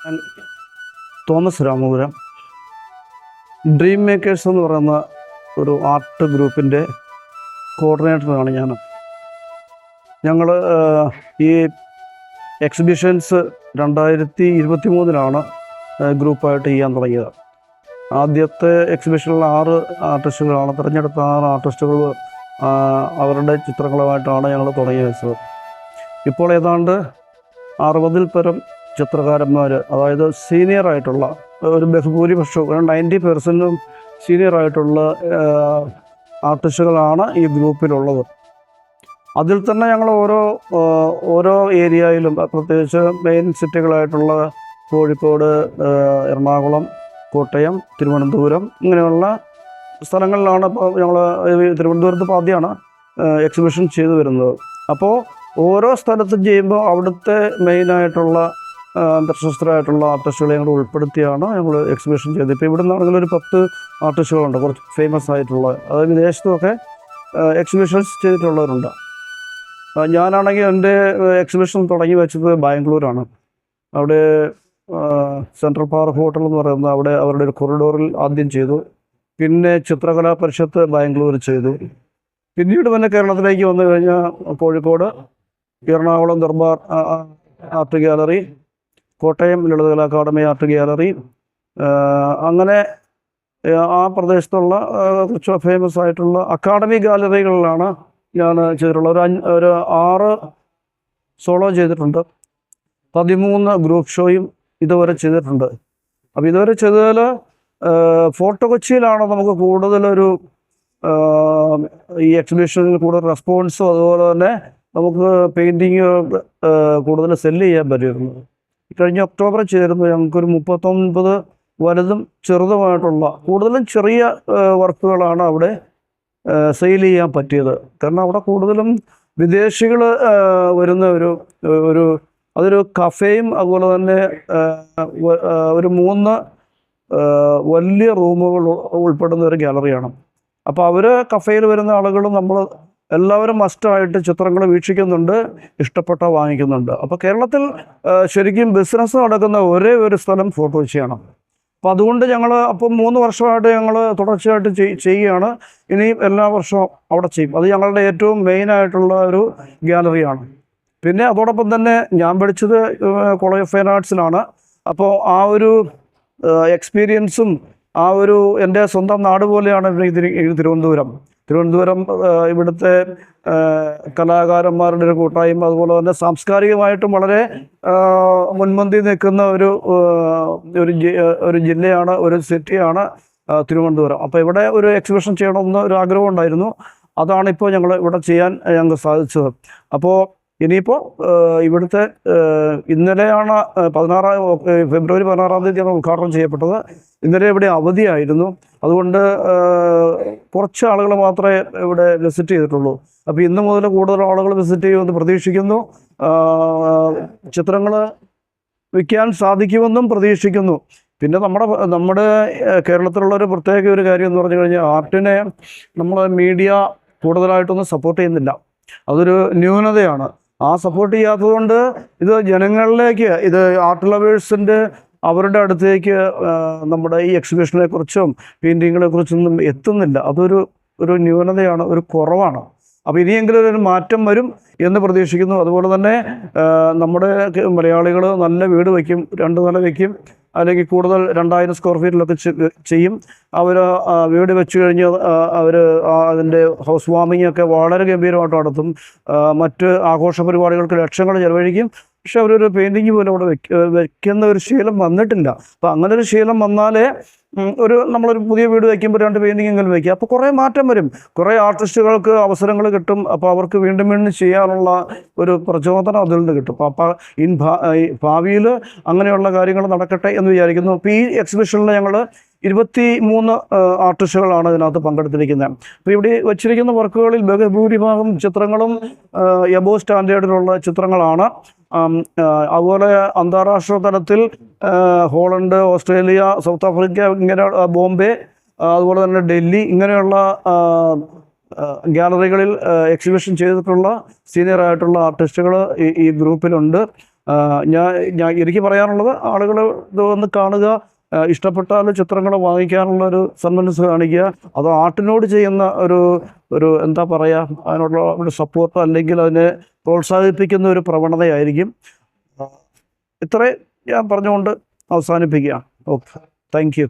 ഞാൻ Thomas Ramapuram dream makers എന്ന് പറയുന്ന ഒരു ആർട്ട് ഗ്രൂപ്പിൻ്റെ കോർഡിനേറ്ററാണ് ഞാൻ. ഞങ്ങൾ ഈ എക്സിബിഷൻസ് 2023 ഗ്രൂപ്പായിട്ട് ചെയ്യാൻ തുടങ്ങിയത്. ആദ്യത്തെ എക്സിബിഷനിൽ 6 ആർട്ടിസ്റ്റുകളാണ് തിരഞ്ഞെടുത്ത 6 ആർട്ടിസ്റ്റുകൾ അവരുടെ ചിത്രങ്ങളുമായിട്ടാണ് ഞങ്ങൾ തുടങ്ങി വെച്ചത്. ഇപ്പോൾ ഏതാണ്ട് 60-ൽ പരം ചിത്രകാരന്മാർ, അതായത് സീനിയറായിട്ടുള്ള ഒരു ബഹുഭൂരിപക്ഷവും 90% സീനിയറായിട്ടുള്ള ആർട്ടിസ്റ്റുകളാണ് ഈ ഗ്രൂപ്പിലുള്ളത്. അതിൽ തന്നെ ഞങ്ങൾ ഓരോ ഏരിയയിലും, പ്രത്യേകിച്ച് മെയിൻ സിറ്റികളായിട്ടുള്ള കോഴിക്കോട്, എറണാകുളം, കോട്ടയം, തിരുവനന്തപുരം ഇങ്ങനെയുള്ള സ്ഥലങ്ങളിലാണ് ഇപ്പോൾ ഞങ്ങൾ തിരുവനന്തപുരത്ത് ഇപ്പോൾ ആദ്യമാണ് എക്സിബിഷൻ ചെയ്തു വരുന്നത്. അപ്പോൾ ഓരോ സ്ഥലത്തും ചെയ്യുമ്പോൾ അവിടുത്തെ മെയിനായിട്ടുള്ള പ്രശസ്തരായിട്ടുള്ള ആർട്ടിസ്റ്റുകളെ ഞങ്ങൾ ഉൾപ്പെടുത്തിയാണ് ഞങ്ങൾ എക്സിബിഷൻ ചെയ്തത്. ഇപ്പോൾ ഇവിടെ നിന്നാണെങ്കിൽ ഒരു 10 ആർട്ടിസ്റ്റുകളുണ്ട്, കുറച്ച് ഫേമസ് ആയിട്ടുള്ള, അതായത് വിദേശത്തുമൊക്കെ എക്സിബിഷൻസ് ചെയ്തിട്ടുള്ളവരുണ്ട്. ഞാനാണെങ്കിൽ എൻ്റെ എക്സിബിഷൻ തുടങ്ങി വെച്ചത് ബാംഗ്ലൂരാണ്. അവിടെ സെൻട്രൽ പാർക്ക് ഹോട്ടൽ എന്ന് പറയുന്നത്, അവിടെ അവരുടെ ഒരു കൊറിഡോറിൽ ആദ്യം ചെയ്തു. പിന്നെ ചിത്രകലാ പരിഷത്ത് ബാംഗ്ലൂർ ചെയ്തു. പിന്നീട് പിന്നെ കേരളത്തിലേക്ക് വന്നു കഴിഞ്ഞാൽ Kozhikode, Ernakulam Darbar art gallery, Kottayam Lalithakala Akademi art gallery, അങ്ങനെ ആ പ്രദേശത്തുള്ള കുറച്ച് ഫേമസ് ആയിട്ടുള്ള അക്കാദമി ഗാലറികളിലാണ് ഞാൻ ചെയ്തിട്ടുള്ളത്. ഒരു 6 സോളോ ചെയ്തിട്ടുണ്ട്, 13 ഗ്രൂപ്പ് ഷോയും ഇതുവരെ ചെയ്തിട്ടുണ്ട്. അപ്പോൾ ഇതുവരെ ചെയ്തതിൽ ഫോർട്ട് കൊച്ചിയിലാണ് നമുക്ക് കൂടുതലൊരു ഈ എക്സിബിഷനിൽ കൂടുതൽ റെസ്പോൺസും അതുപോലെ തന്നെ നമുക്ക് പെയിൻറ്റിങ് കൂടുതൽ സെല്ല് ചെയ്യാൻ പറ്റിയിരുന്നു. കഴിഞ്ഞ ഒക്ടോബർ ചെയ്തിരുന്നു. ഞങ്ങൾക്കൊരു 39 വലുതും ചെറുതുമായിട്ടുള്ള കൂടുതലും ചെറിയ വർക്കുകളാണ് അവിടെ സെയിൽ ചെയ്യാൻ പറ്റിയത്. കാരണം അവിടെ കൂടുതലും വിദേശികൾ വരുന്ന അതൊരു കഫേയും അതുപോലെ തന്നെ ഒരു 3 വലിയ റൂമുകൾ ഉൾപ്പെടുന്ന ഒരു ഗാലറിയാണ്. അപ്പോൾ അവർ കഫേയിൽ വരുന്ന ആളുകൾ നമ്മൾ എല്ലാവരും മസ്റ്റായിട്ട് ചിത്രങ്ങൾ വീക്ഷിക്കുന്നുണ്ട്, ഇഷ്ടപ്പെട്ട വാങ്ങിക്കുന്നുണ്ട്. അപ്പോൾ കേരളത്തിൽ ശരിക്കും ബിസിനസ് നടക്കുന്ന ഒരേ ഒരു സ്ഥലം ഫോർട്ട് കൊച്ചിയാണ്. അപ്പോൾ അതുകൊണ്ട് ഞങ്ങൾ 3 വർഷമായിട്ട് ഞങ്ങൾ തുടർച്ചയായിട്ട് ചെയ്യുകയാണ്. ഇനിയും എല്ലാ വർഷവും അവിടെ ചെയ്യും. അത് ഞങ്ങളുടെ ഏറ്റവും മെയിനായിട്ടുള്ള ഒരു ഗാലറിയാണ്. പിന്നെ അതോടൊപ്പം തന്നെ ഞാൻ പഠിച്ചത് കോളേജ് ഓഫ് ഫൈൻ ആർട്സിലാണ്. അപ്പോൾ ആ ഒരു എക്സ്പീരിയൻസും എൻ്റെ സ്വന്തം നാട് പോലെയാണ് തിരുവനന്തപുരം. ഇവിടുത്തെ കലാകാരന്മാരുടെ ഒരു കൂട്ടായ്മ, അതുപോലെ തന്നെ സാംസ്കാരികമായിട്ടും വളരെ മുൻപന്തി നിൽക്കുന്ന ഒരു ജില്ലയാണ്, ഒരു സിറ്റിയാണ് തിരുവനന്തപുരം. അപ്പോൾ ഇവിടെ ഒരു എക്സിബിഷൻ ചെയ്യണമെന്ന് ഒരു ആഗ്രഹം ഉണ്ടായിരുന്നു. അതാണിപ്പോൾ ഞങ്ങൾ ഇവിടെ ചെയ്യാൻ ഞങ്ങൾക്ക് സാധിച്ചത്. അപ്പോൾ ഇനിയിപ്പോൾ ഇവിടുത്തെ ഇന്നലെയാണ് ഫെബ്രുവരി 16 ഞങ്ങൾ ഉദ്ഘാടനം ചെയ്യപ്പെട്ടത്. ഇന്നലെ ഇവിടെ അവധിയായിരുന്നു. അതുകൊണ്ട് കുറച്ച് ആളുകൾ മാത്രമേ ഇവിടെ വിസിറ്റ് ചെയ്തിട്ടുള്ളൂ. അപ്പോൾ ഇന്ന് മുതൽ കൂടുതൽ ആളുകൾ വിസിറ്റ് ചെയ്യുമെന്ന് പ്രതീക്ഷിക്കുന്നു. ചിത്രങ്ങൾ വിൽക്കാൻ സാധിക്കുമെന്നും പ്രതീക്ഷിക്കുന്നു. പിന്നെ നമ്മുടെ കേരളത്തിലുള്ളൊരു പ്രത്യേക ഒരു കാര്യം എന്ന് പറഞ്ഞു കഴിഞ്ഞാൽ, ആർട്ടിനെ നമ്മൾ മീഡിയ കൂടുതലായിട്ടൊന്നും സപ്പോർട്ട് ചെയ്യുന്നില്ല. അതൊരു ന്യൂനതയാണ്. ആ സപ്പോർട്ട് ചെയ്യാത്തതുകൊണ്ട് ഇത് ജനങ്ങളിലേക്ക്, ഇത് ആർട്ട് ലവേഴ്സിൻ്റെ അവരുടെ അടുത്തേക്ക് നമ്മുടെ ഈ എക്സിബിഷനെ കുറിച്ചും പെയിൻറ്റിങ്ങിനെ കുറിച്ചൊന്നും എത്തുന്നില്ല. അതൊരു ന്യൂനതയാണ്, ഒരു കുറവാണ്. അപ്പോൾ ഇനിയെങ്കിലും ഒരു മാറ്റം വരും എന്ന് പ്രതീക്ഷിക്കുന്നു. അതുപോലെ തന്നെ നമ്മുടെ മലയാളികൾ നല്ല വീട് വയ്ക്കും, 2 നില വയ്ക്കും, അല്ലെങ്കിൽ കൂടുതൽ 2000 സ്ക്വയർ ഫീറ്റിലൊക്കെ ചെയ്യും. അവർ വീട് വെച്ച് കഴിഞ്ഞ് അവർ അതിൻ്റെ ഹൗസ് വാമിംഗ് ഒക്കെ വളരെ ഗംഭീരമായിട്ട് നടത്തും. മറ്റ് ആഘോഷ പരിപാടികൾക്ക് ലക്ഷങ്ങൾ ചെലവഴിക്കും. പക്ഷെ അവരൊരു പെയിൻറ്റിങ് പോലും അവിടെ വെക്കുന്ന ഒരു ശീലം വന്നിട്ടില്ല. അപ്പോൾ അങ്ങനെ ഒരു ശീലം വന്നാലേ നമ്മളൊരു പുതിയ വീട് വയ്ക്കുമ്പോൾ 2 പെയിൻറ്റിങ് എങ്കിലും വയ്ക്കുക. അപ്പോൾ കുറേ മാറ്റം വരും, കുറേ ആർട്ടിസ്റ്റുകൾക്ക് അവസരങ്ങൾ കിട്ടും. അപ്പോൾ അവർക്ക് വീണ്ടും ചെയ്യാനുള്ള ഒരു പ്രചോദനം അതിൽ നിന്ന് കിട്ടും. അപ്പോൾ ഭാവിയിൽ അങ്ങനെയുള്ള കാര്യങ്ങൾ നടക്കട്ടെ എന്ന് വിചാരിക്കുന്നു. അപ്പോൾ ഈ എക്സിബിഷനിൽ ഞങ്ങൾ 23 ആർട്ടിസ്റ്റുകളാണ് ഇതിനകത്ത് പങ്കെടുത്തിരിക്കുന്നത്. അപ്പോൾ ഇവിടെ വച്ചിരിക്കുന്ന വർക്കുകളിൽ ബഹുഭൂരിഭാഗം ചിത്രങ്ങളും എബോ സ്റ്റാൻഡേർഡിലുള്ള ചിത്രങ്ങളാണ്. അതുപോലെ അന്താരാഷ്ട്ര തലത്തിൽ ഹോളണ്ട്, ഓസ്ട്രേലിയ, സൗത്ത് ആഫ്രിക്ക, ഇങ്ങനെ ബോംബെ, അതുപോലെ തന്നെ ഡൽഹി, ഇങ്ങനെയുള്ള ഗാലറികളിൽ എക്സിബിഷൻ ചെയ്തിട്ടുള്ള സീനിയറായിട്ടുള്ള ആർട്ടിസ്റ്റുകൾ ഈ ഗ്രൂപ്പിലുണ്ട്. ഞാൻ എനിക്ക് പറയാനുള്ളത് ആളുകൾ ഇത് വന്ന് കാണുക, ഇഷ്ടപ്പെട്ടാൽ ചിത്രങ്ങൾ വാങ്ങിക്കാനുള്ളൊരു സന്മനസ് കാണിക്കുക. അത് ആർട്ടിനോട് ചെയ്യുന്ന ഒരു ഒരു എന്താ പറയുക, അതിനുള്ള ഒരു സപ്പോർട്ട് അല്ലെങ്കിൽ അതിനെ പ്രോത്സാഹിപ്പിക്കുന്ന ഒരു പ്രവണതയായിരിക്കും. ഇത്രയും ഞാൻ പറഞ്ഞുകൊണ്ട് അവസാനിപ്പിക്കുക. Okay, thank you.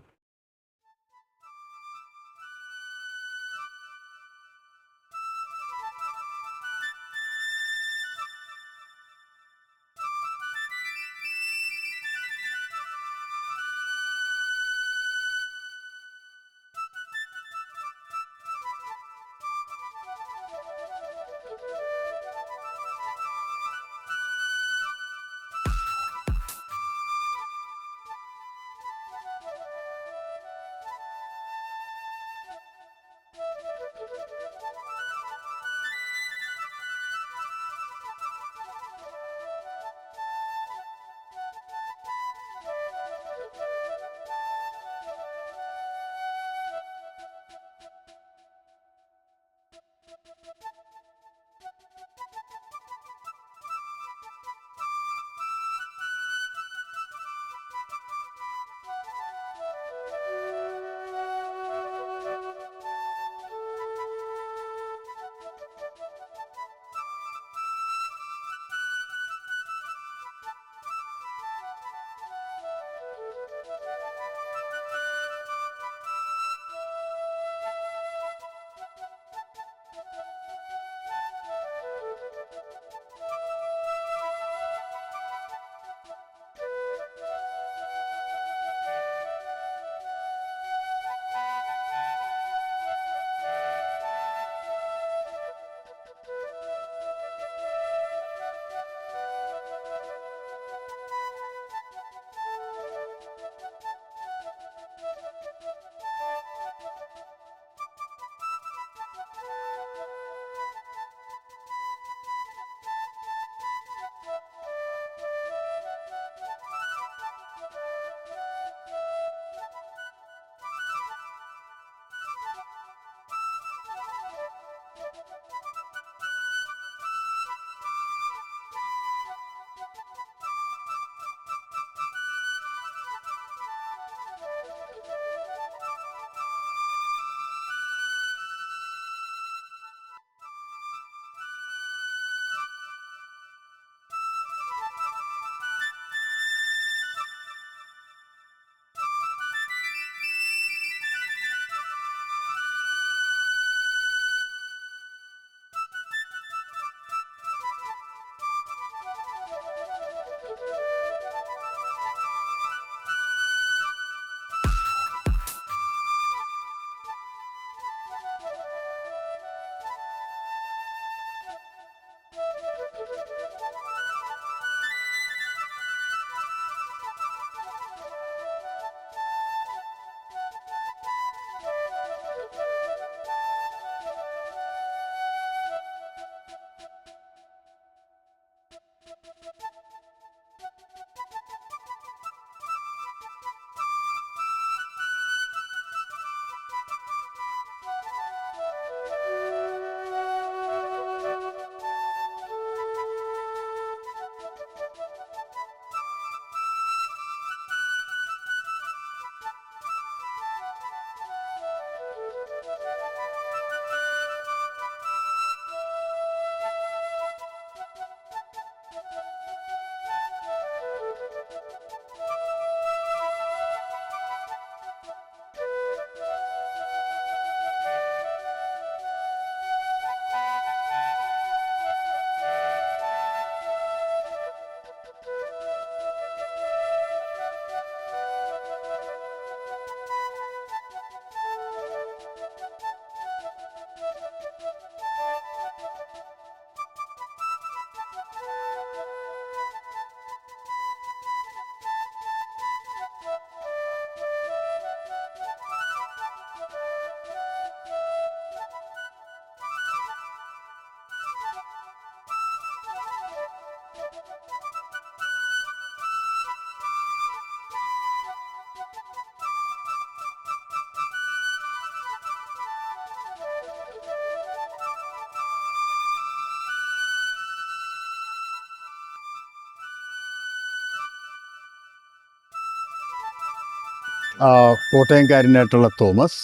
കോട്ടയംകാരനായിട്ടുള്ള തോമസ്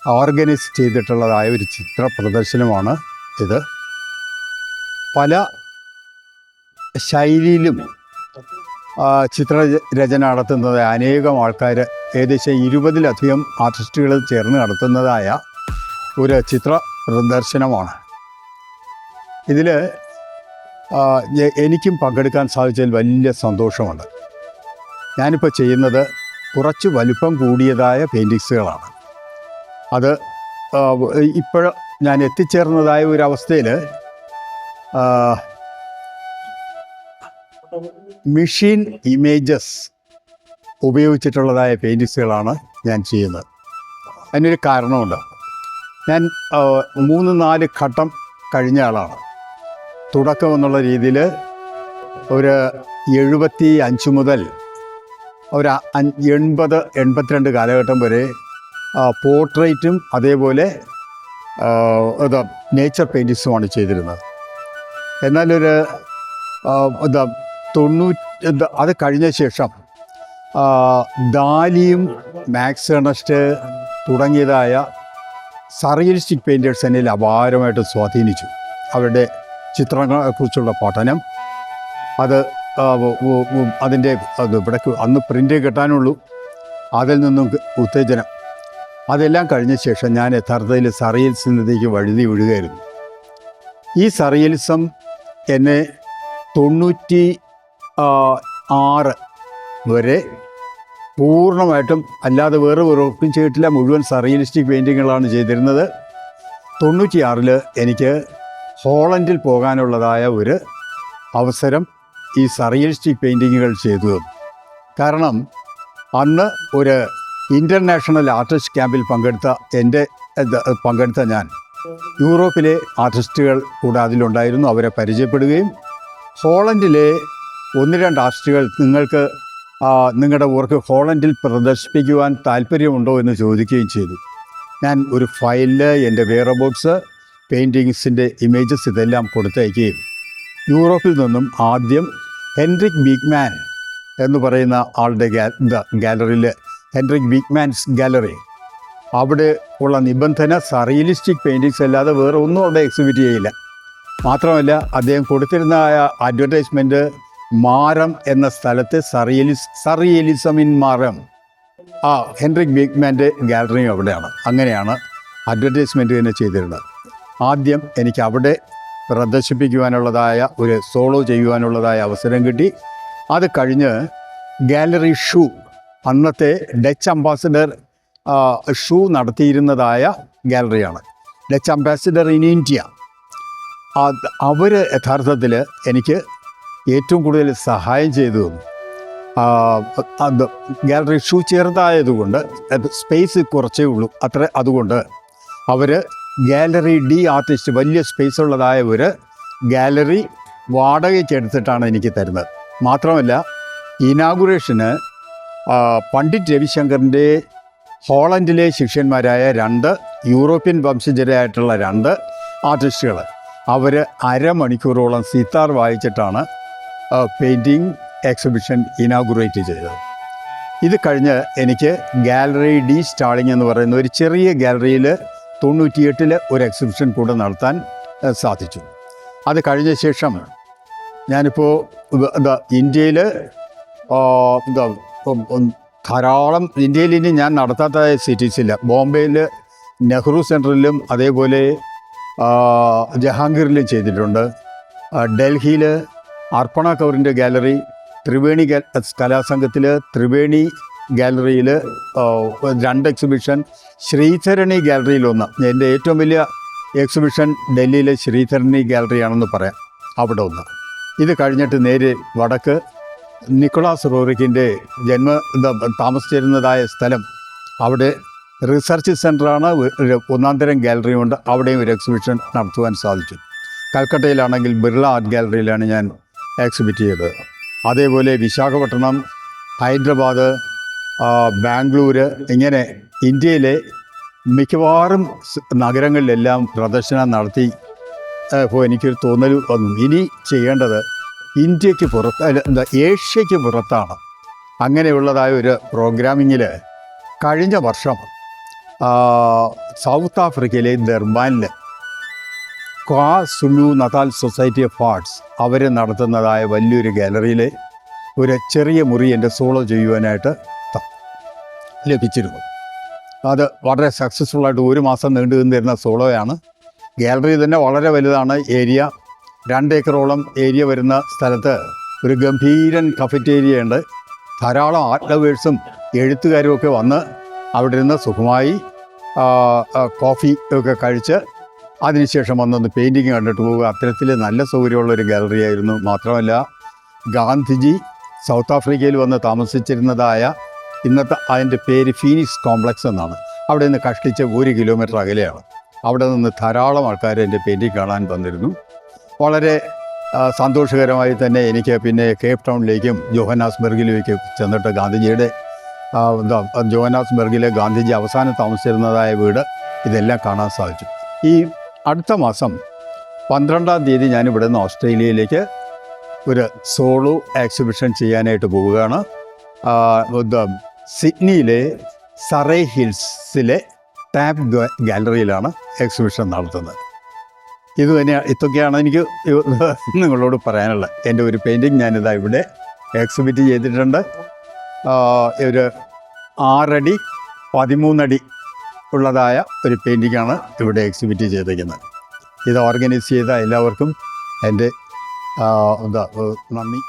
ഓർഗനൈസ് ചെയ്തിട്ടുള്ളതായ ഒരു ചിത്ര പ്രദർശനമാണ് ഇത്. പല ശൈലിയിലും ചിത്രരചന നടത്തുന്നത് അനേകം ആൾക്കാർ, ഏകദേശം 20-ലധികം ആർട്ടിസ്റ്റുകൾ ചേർന്ന് നടത്തുന്നതായ ഒരു ചിത്ര പ്രദർശനമാണ്. ഇതിൽ എനിക്കും പങ്കെടുക്കാൻ സാധിച്ചതിൽ വലിയ സന്തോഷമുണ്ട്. ഞാനിപ്പോൾ ചെയ്യുന്നത് കുറച്ച് വലിപ്പം കൂടിയതായ പെയിൻറ്റിങ്സുകളാണ്. അത് ഇപ്പോൾ ഞാൻ എത്തിച്ചേർന്നതായ ഒരവസ്ഥയിൽ മെഷീൻ ഇമേജസ് ഉപയോഗിച്ചിട്ടുള്ളതായ പെയിൻറ്റിങ്സുകളാണ് ഞാൻ ചെയ്യുന്നത്. അതിനൊരു കാരണമുണ്ട്. ഞാൻ 3-4 ഘട്ടം കഴിഞ്ഞ ആളാണ്. തുടക്കം എന്നുള്ള രീതിയിൽ ഒരു 75 മുതൽ ഒരു 80-82 കാലഘട്ടം വരെ പോർട്രേറ്റും അതേപോലെ നേച്ചർ പെയിൻറ്റിങ്സുമാണ് ചെയ്തിരുന്നത്. എന്നാലൊരു 90 അത് കഴിഞ്ഞ ശേഷം ദാലിയും മാക്സ് ഏണസ്റ്റ് തുടങ്ങിയതായ സറിയലിസ്റ്റിക് പെയിൻറ്റേഴ്സ് എന്നിൽ അപാരമായിട്ട് സ്വാധീനിച്ചു. അവരുടെ ചിത്രങ്ങളെക്കുറിച്ചുള്ള പഠനം, അത് അതിൻ്റെ ഇവിടെ അന്ന് പ്രിൻ്റ് കിട്ടാനുള്ളൂ, അതിൽ നിന്നും ഉത്തേജനം, അതെല്ലാം കഴിഞ്ഞ ശേഷം ഞാൻ യഥാർത്ഥത്തിൽ സറിയലിസത്തിലേക്ക് വഴുതി വീഴുകയായിരുന്നു. ഈ സറിയലിസം എന്നെ 96 വരെ പൂർണ്ണമായിട്ടും, അല്ലാതെ വേറെ ഒട്ടും ചെയ്തിട്ടില്ല, മുഴുവൻ സറിയലിസ്റ്റിക് പെയിൻറ്റിങ്ങുകളാണ് ചെയ്തിരുന്നത്. 96 എനിക്ക് ഹോളണ്ടിൽ പോകാനുള്ളതായ ഒരു അവസരം ഈ സറിയലിസ്റ്റിക് പെയിൻറ്റിങ്ങുകൾ ചെയ്തു. കാരണം അന്ന് ഒരു ഇൻ്റർനാഷണൽ ആർട്ടിസ്റ്റ് ക്യാമ്പിൽ പങ്കെടുത്ത ഞാൻ യൂറോപ്പിലെ ആർട്ടിസ്റ്റുകൾ കൂടെ അതിലുണ്ടായിരുന്നു. അവരെ പരിചയപ്പെടുകയും ഹോളണ്ടിലെ 1-2 ആർട്ടിസ്റ്റുകൾ നിങ്ങളുടെ വർക്ക് ഹോളണ്ടിൽ പ്രദർശിപ്പിക്കുവാൻ താല്പര്യമുണ്ടോ എന്ന് ചോദിക്കുകയും ചെയ്തു. ഞാൻ ഒരു ഫയലിൽ എൻ്റെ വെയറബോട്ട്സ്, പെയിൻറ്റിങ്സിൻ്റെ ഇമേജസ് ഇതെല്ലാം കൊടുത്തയക്കുകയും യൂറോപ്പിൽ നിന്നും ആദ്യം ഹെൻറിക് ബീക്ക്മാൻ എന്ന് പറയുന്ന ആളുടെ ഗാലറിയിൽ, ഹെൻറിക് ബീക്ക്മാൻസ് ഗാലറി, അവിടെ ഉള്ള നിബന്ധന സറിയലിസ്റ്റിക് പെയിൻറ്റിങ്സ് അല്ലാതെ വേറെ ഒന്നും അവിടെ എക്സിബിറ്റ് ചെയ്യില്ല. മാത്രമല്ല അദ്ദേഹം കൊടുത്തിരുന്ന അഡ്വർടൈസ്മെൻറ്റ് മാരം എന്ന സ്ഥലത്ത് സറിയലിസം ഇൻ മാരം, ഹെൻറിക് ബീക്ക്മാൻ്റെ ഗാലറിയും അവിടെയാണ്. അങ്ങനെയാണ് അഡ്വർടൈസ്മെൻറ്റ് തന്നെ ചെയ്തിരുന്നത്. ആദ്യം എനിക്ക് അവിടെ പ്രദർശിപ്പിക്കുവാനുള്ളതായ ഒരു സോളോ ചെയ്യുവാനുള്ളതായ അവസരം കിട്ടി. അത് കഴിഞ്ഞ് ഗാലറി ഷൂ, അന്നത്തെ ഡച്ച് അംബാസഡർ ഷൂ നടത്തിയിരുന്നതായ ഗാലറിയാണ്, ഡച്ച് അംബാസഡർ ഇൻ ഇന്ത്യ. അവർ യഥാർത്ഥത്തിൽ എനിക്ക് ഏറ്റവും കൂടുതൽ സഹായം ചെയ്തു തന്നു. ഗാലറി ഷൂ ചെറുതായതുകൊണ്ട്, സ്പേസ് കുറച്ചേ ഉള്ളൂ അതുകൊണ്ട് അവർ ഗാലറി ഡി ആർട്ടിസ്റ്റ്, വലിയ സ്പേസ് ഉള്ളതായ ഒരു ഗാലറി വാടകയ്ക്ക് എടുത്തിട്ടാണ് എനിക്ക് തരുന്നത്. മാത്രമല്ല ഇനാഗുറേഷന് പണ്ഡിറ്റ് രവിശങ്കറിൻ്റെ ഹോളണ്ടിലെ ശിഷ്യന്മാരായ 2 യൂറോപ്യൻ വംശജരായിട്ടുള്ള 2 ആർട്ടിസ്റ്റുകൾ, അവർ അരമണിക്കൂറോളം സിത്താർ വായിച്ചിട്ടാണ് പെയിൻറ്റിങ് എക്സിബിഷൻ ഇനാഗുറേറ്റ് ചെയ്തത്. ഇത് കഴിഞ്ഞ് എനിക്ക് ഗാലറി ഡി സ്റ്റാളിങ് എന്ന് പറയുന്ന ഒരു ചെറിയ ഗാലറിയിൽ 98 ഒരു എക്സിബിഷൻ കൂടെ നടത്താൻ സാധിച്ചു. അത് കഴിഞ്ഞ ശേഷം ഞാനിപ്പോൾ ഇന്ത്യയിൽ ധാരാളം, ഇന്ത്യയിൽ ഇനി ഞാൻ നടത്താത്ത സിറ്റീസ് ഇല്ല. ബോംബെയിൽ നെഹ്റു സെൻറ്ററിലും അതേപോലെ ജഹാംഗീറിലും ചെയ്തിട്ടുണ്ട്. ഡൽഹിയിൽ അർപ്പണ കൗറിൻ്റെ ഗാലറി, ത്രിവേണി കലാസംഘത്തിൽ ത്രിവേണി ഗാലറിയിൽ 2 എക്സിബിഷൻ, ശ്രീധരണി ഗാലറിയിൽ 1. എൻ്റെ ഏറ്റവും വലിയ എക്സിബിഷൻ ഡൽഹിയിലെ ശ്രീധരണി ഗാലറിയാണെന്ന് പറയാം, അവിടെ 1. ഇത് കഴിഞ്ഞിട്ട് നേരെ വടക്ക് നിക്കോളാസ് റോറിക്കിൻ്റെ താമസിച്ചിരുന്നതായ സ്ഥലം, അവിടെ റിസർച്ച് സെൻ്ററാണ്, 1-ാം തരം ഗാലറിയുണ്ട്, അവിടെയും ഒരു എക്സിബിഷൻ നടത്തുവാൻ സാധിച്ചു. കൽക്കട്ടയിലാണെങ്കിൽ ബിർള ആർട്ട് ഗാലറിയിലാണ് ഞാൻ എക്സിബിറ്റ് ചെയ്തത്. അതേപോലെ വിശാഖപട്ടണം, ഹൈദരാബാദ്, ബാംഗ്ലൂർ, ഇങ്ങനെ ഇന്ത്യയിലെ മിക്കവാറും നഗരങ്ങളിലെല്ലാം പ്രദർശനം നടത്തി. അപ്പോൾ എനിക്കൊരു തോന്നൽ വന്നു, ഇനി ചെയ്യേണ്ടത് ഇന്ത്യക്ക് പുറത്ത്, ഏഷ്യയ്ക്ക് പുറത്താണ്. അങ്ങനെയുള്ളതായ ഒരു പ്രോഗ്രാമിങ്ങിൽ കഴിഞ്ഞ വർഷം ആ, സൗത്ത് ആഫ്രിക്കയിലെ ദർബാനിൽ ക്വാസുലു നതാൽ സൊസൈറ്റി ഓഫ് ആർട്സ് അവർ നടത്തുന്നതായ വലിയൊരു ഗാലറിയിലെ ഒരു ചെറിയ മുറി എൻ്റെ സോളോ ചെയ്യുവാനായിട്ട് ത- ലഭിച്ചിരുന്നു. അത് വളരെ സക്സസ്ഫുള്ളായിട്ട് 1 മാസം നീണ്ടു നിന്നിരുന്ന സോളോയാണ്. ഗാലറി തന്നെ വളരെ വലുതാണ്. ഏരിയ 2 ഏക്കറോളം ഏരിയ വരുന്ന സ്ഥലത്ത് ഒരു ഗംഭീരൻ കഫറ്റേരിയ ഉണ്ട്. ധാരാളം ആർട്ട് ലവേഴ്സും എഴുത്തുകാരും ഒക്കെ വന്ന് അവിടെ ഇരുന്ന് സുഖമായി കോഫി ഒക്കെ കഴിച്ച് അതിനുശേഷം വന്നൊന്ന് പെയിൻറ്റിങ് കണ്ടിട്ട് പോവുക. അത്തരത്തിൽ നല്ല സൗകര്യമുള്ളൊരു ഗാലറി ആയിരുന്നു. മാത്രമല്ല, ഗാന്ധിജി സൗത്ത് ആഫ്രിക്കയിൽ വന്ന് താമസിച്ചിരുന്നതായ ഇന്നത്തെ അതിൻ്റെ പേര് ഫീനിക്സ് കോംപ്ലക്സ് എന്നാണ്. അവിടെ നിന്ന് കഷ്ടിച്ച് 1 കിലോമീറ്റർ അകലെയാണ്. അവിടെ നിന്ന് ധാരാളം ആൾക്കാർ എൻ്റെ പെയിൻറ്റിങ് കാണാൻ വന്നിരുന്നു. വളരെ സന്തോഷകരമായി തന്നെ എനിക്ക് പിന്നെ കേപ്പ് ടൗണിലേക്കും ജോഹന്നാസ്ബർഗിലേക്കും ചെന്നിട്ട് ഗാന്ധിജിയുടെ ജോഹന്നാസ്ബർഗിലെ ഗാന്ധിജി അവസാനം താമസിച്ചിരുന്നതായ വീട് ഇതെല്ലാം കാണാൻ സാധിച്ചു. ഈ അടുത്ത മാസം 12-ാം തീയതി ഞാൻ ഇവിടെ നിന്ന് ഓസ്ട്രേലിയയിലേക്ക് ഒരു സോളോ എക്സിബിഷൻ ചെയ്യാനായിട്ട് പോവുകയാണ്. സിഡ്നിയിലെ സറേ ഹിൽസിലെ ടാബ് ഗാലറിയിലാണ് എക്സിബിഷൻ നടത്തുന്നത്. ഇതൊക്കെയാണ് എനിക്ക് നിങ്ങളോട് പറയാനുള്ളത്. എൻ്റെ ഒരു പെയിൻറ്റിങ് ഞാനിതാ ഇവിടെ എക്സിബിറ്റ് ചെയ്തിട്ടുണ്ട്. ഒരു 6 അടി 13 അടി ഉള്ളതായ ഒരു പെയിൻറ്റിങ്ങാണ് ഇവിടെ എക്സിബിറ്റ് ചെയ്തിരിക്കുന്നത്. ഇത് ഓർഗനൈസ് ചെയ്ത എല്ലാവർക്കും എൻ്റെ നന്ദി.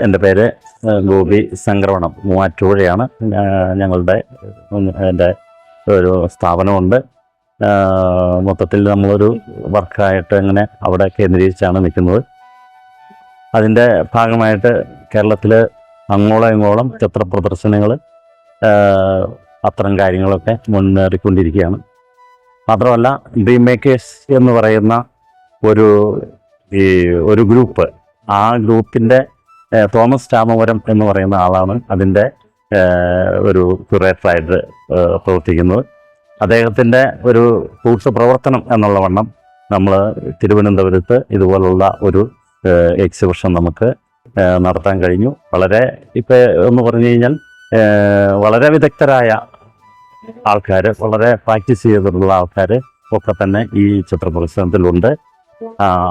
എൻ്റെ പേര് ഗോപി സംക്രമണം, മൂവാറ്റുപുഴയാണ്. ഞങ്ങളുടെ എൻ്റെ ഒരു സ്ഥാപനമുണ്ട്. മൊത്തത്തിൽ നമ്മളൊരു വർക്കായിട്ട് അങ്ങനെ അവിടെ കേന്ദ്രീകരിച്ചാണ് നിൽക്കുന്നത്. അതിൻ്റെ ഭാഗമായിട്ട് കേരളത്തിൽ അങ്ങോളം ഇങ്ങോളം ചിത്ര പ്രദർശനങ്ങൾ, അത്തരം കാര്യങ്ങളൊക്കെ മുന്നേറിക്കൊണ്ടിരിക്കുകയാണ്. മാത്രമല്ല, ഡ്രീം മേക്കേഴ്സ് എന്ന് പറയുന്ന ഒരു ഗ്രൂപ്പ്, ആ ഗ്രൂപ്പിൻ്റെ തോമസ് രാമപുരം എന്ന് പറയുന്ന ആളാണ് അതിൻ്റെ ഒരു ക്യൂറേറ്ററായിട്ട് പ്രവർത്തിക്കുന്നത്. അദ്ദേഹത്തിൻ്റെ ഒരു പ്രവർത്തനം എന്നുള്ള വണ്ണം നമ്മൾ തിരുവനന്തപുരത്ത് ഇതുപോലുള്ള ഒരു എക്സിബിഷൻ നമുക്ക് നടത്താൻ കഴിഞ്ഞു. വളരെ ഇപ്പോൾ എന്ന് പറഞ്ഞു കഴിഞ്ഞാൽ വളരെ വിദഗ്ധരായ ആൾക്കാർ, വളരെ പ്രാക്ടീസ് ചെയ്തിട്ടുള്ള ആൾക്കാർ ഒക്കെ തന്നെ ഈ ചിത്ര പ്രദർശനത്തിലുണ്ട്.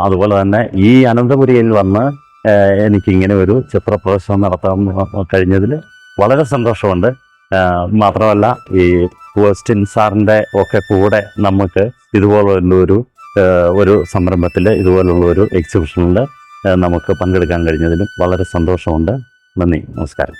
അതുപോലെ തന്നെ ഈ അനന്തപുരിയിൽ വന്ന് എനിക്കിങ്ങനെ ഒരു ചിത്ര പ്രദർശനം നടത്താൻ കഴിഞ്ഞതിൽ വളരെ സന്തോഷമുണ്ട്. മാത്രമല്ല, ഈ ഓസ്റ്റിൻ സാറിൻ്റെ ഒക്കെ കൂടെ നമുക്ക് ഇതുപോലുള്ളൊരു സംരംഭത്തിൽ, ഇതുപോലുള്ള ഒരു എക്സിബിഷനിൽ നമുക്ക് പങ്കെടുക്കാൻ കഴിഞ്ഞതിലും വളരെ സന്തോഷമുണ്ട്. നന്ദി, നമസ്കാരം.